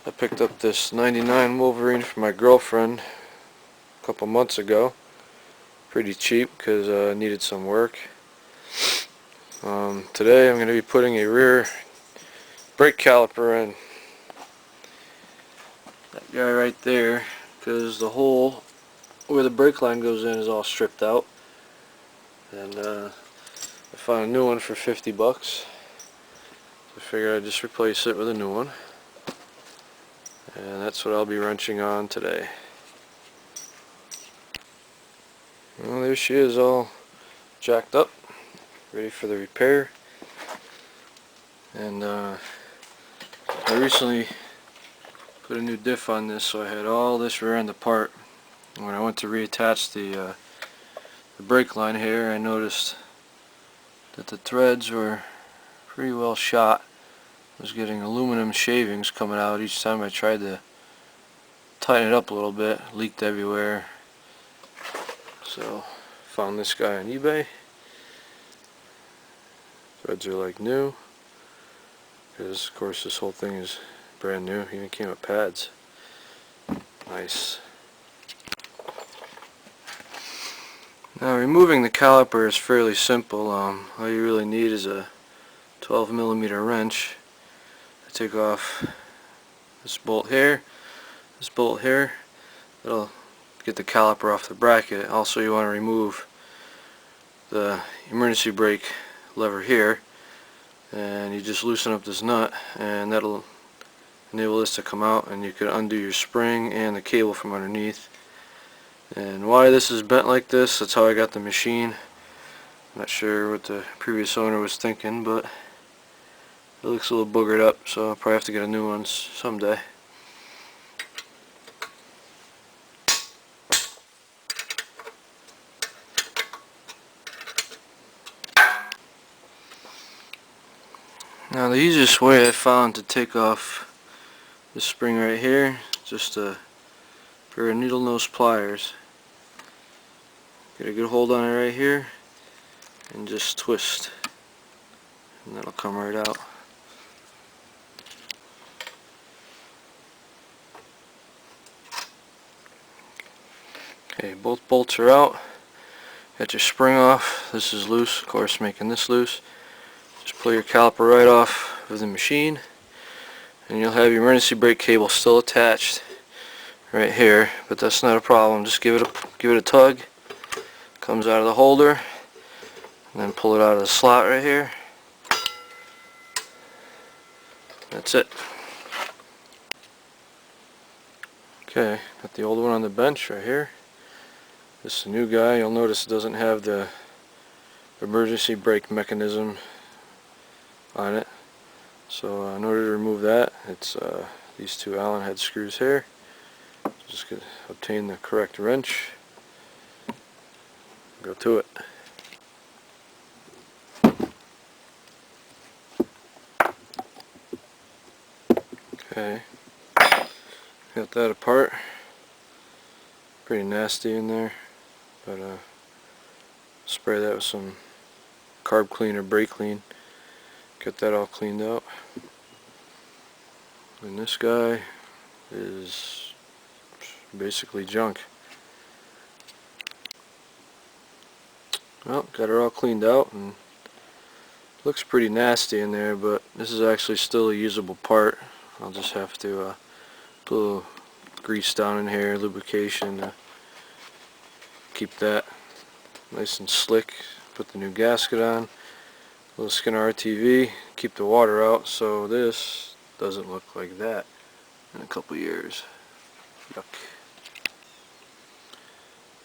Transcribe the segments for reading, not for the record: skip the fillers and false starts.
I picked up this 99 Wolverine for my girlfriend a couple months ago. Pretty cheap because I needed some work. Today I'm going to be putting a rear brake caliper in. That guy right there, because the hole where the brake line goes in is all stripped out. And I found a new one for 50 bucks. I figured I'd just replace it with a new one. And that's what I'll be wrenching on today. Well, there she is, all jacked up, ready for the repair. And I recently put a new diff on this, so I had all this rear end apart. When I went to reattach the brake line here, I noticed that the threads were pretty well shot. I was getting aluminum shavings coming out each time I tried to tighten it up a little bit. It leaked everywhere. So found this guy on eBay. Threads are like new, because of course this whole thing is brand new. Even came with pads. Nice. Now removing the caliper is fairly simple. All you really need is a 12mm wrench to take off this bolt here, this bolt here. That'll get the caliper off the bracket. Also, you want to remove the emergency brake lever here, and you just loosen up this nut, and that'll enable this to come out, and you can undo your spring and the cable from underneath. And why this is bent like this, that's how I got the machine. I'm not sure what the previous owner was thinking, but it looks a little boogered up, so I'll probably have to get a new one someday. Now the easiest way I found to take off this spring right here, just a pair of needle nose pliers. Get a good hold on it right here and just twist, and that'll come right out. Okay, both bolts are out. Got your spring off. This is loose, of course, making this loose. Just pull your caliper right off of the machine, and you'll have your emergency brake cable still attached right here, but that's not a problem. Just give it a tug. Comes out of the holder, and then pull it out of the slot right here. That's it. Okay, got the old one on the bench right here. This is the new guy. You'll notice it doesn't have the emergency brake mechanism on it. So in order to remove that, it's these two Allen head screws here. Just obtain the correct wrench. Go to it. Okay, got that apart. Pretty nasty in there, but spray that with some carb clean or brake clean. Get that all cleaned out. And this guy is basically junk. Well, got it all cleaned out, and looks pretty nasty in there, but this is actually still a usable part. I'll just have to put a little grease down in here, lubrication, to keep that nice and slick. Put the new gasket on, a little skin RTV, keep the water out so this doesn't look like that in a couple years. Yuck.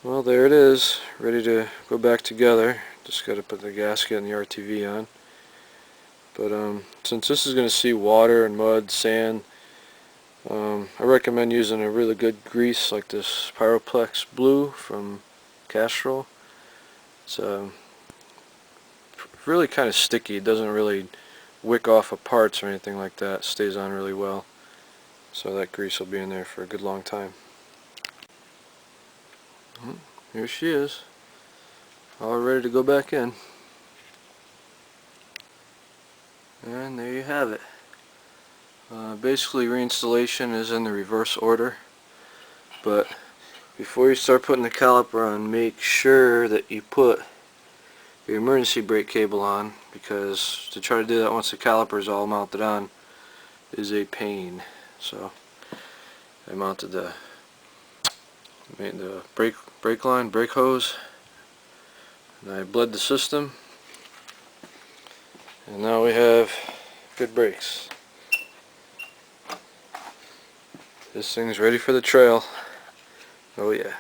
Well, there it is, ready to go back together. Just got to put the gasket and the RTV on. But since this is going to see water and mud, sand, I recommend using a really good grease like this Pyroplex Blue from Castrol. It's really kind of sticky. It doesn't really wick off of parts or anything like that. It stays on really well. So that grease will be in there for a good long time. Here she is, all ready to go back in. And there you have it. Basically reinstallation is in the reverse order, but before you start putting the caliper on, make sure that you put your emergency brake cable on, because to try to do that once the caliper is all mounted on is a pain. So I mounted the brake line, brake hose, and I bled the system, and now we have good brakes. This thing's ready for the trail. Oh yeah.